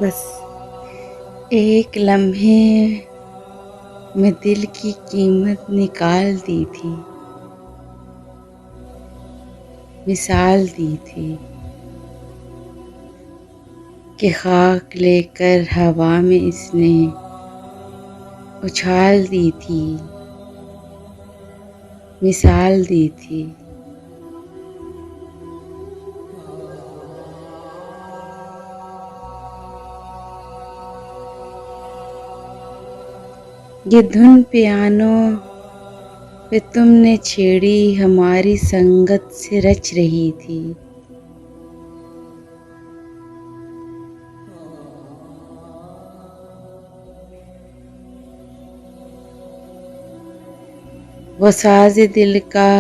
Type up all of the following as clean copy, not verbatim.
बस एक लम्हे में दिल की कीमत निकाल दी थी, मिसाल दी थी कि खाक लेकर हवा में इसने उछाल दी थी, मिसाल दी थी। ये धुन पियानो पे तुमने छेड़ी हमारी संगत से रच रही थी। वो साज़े दिल का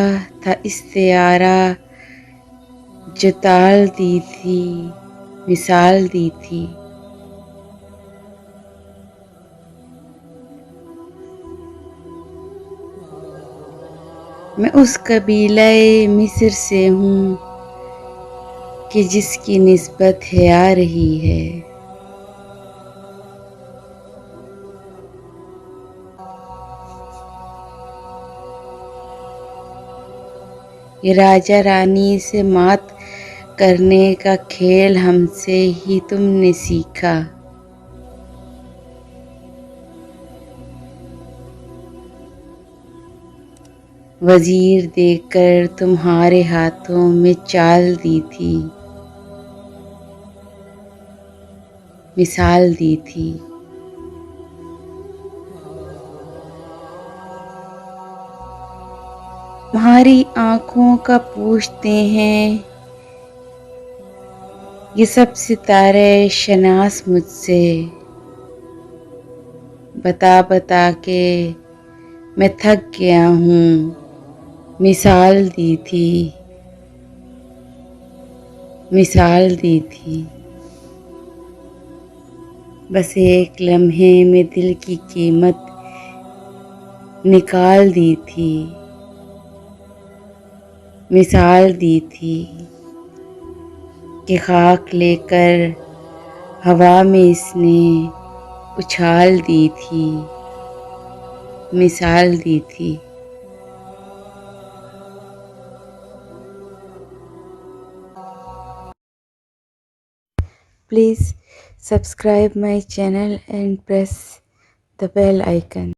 था इस्तियारा जो ताल दी थी, मिसाल दी थी। मैं उस कबीले मिस्र से हूँ कि जिसकी निस्बत है आ रही है। ये राजा रानी से मात करने का खेल हमसे ही तुमने सीखा। वजीर देकर तुम्हारे हाथों में चाल दी थी, मिसाल दी थी। तुम्हारी आँखों का पूछते हैं ये सब सितारे शनास मुझसे, बता बता के मैं थक गया हूँ, मिसाल दी थी, मिसाल दी थी। बस एक लम्हे में दिल की कीमत निकाल दी थी, मिसाल दी थी कि खाक लेकर हवा में इसने उछाल दी थी, मिसाल दी थी। Please subscribe my channel and press the bell icon.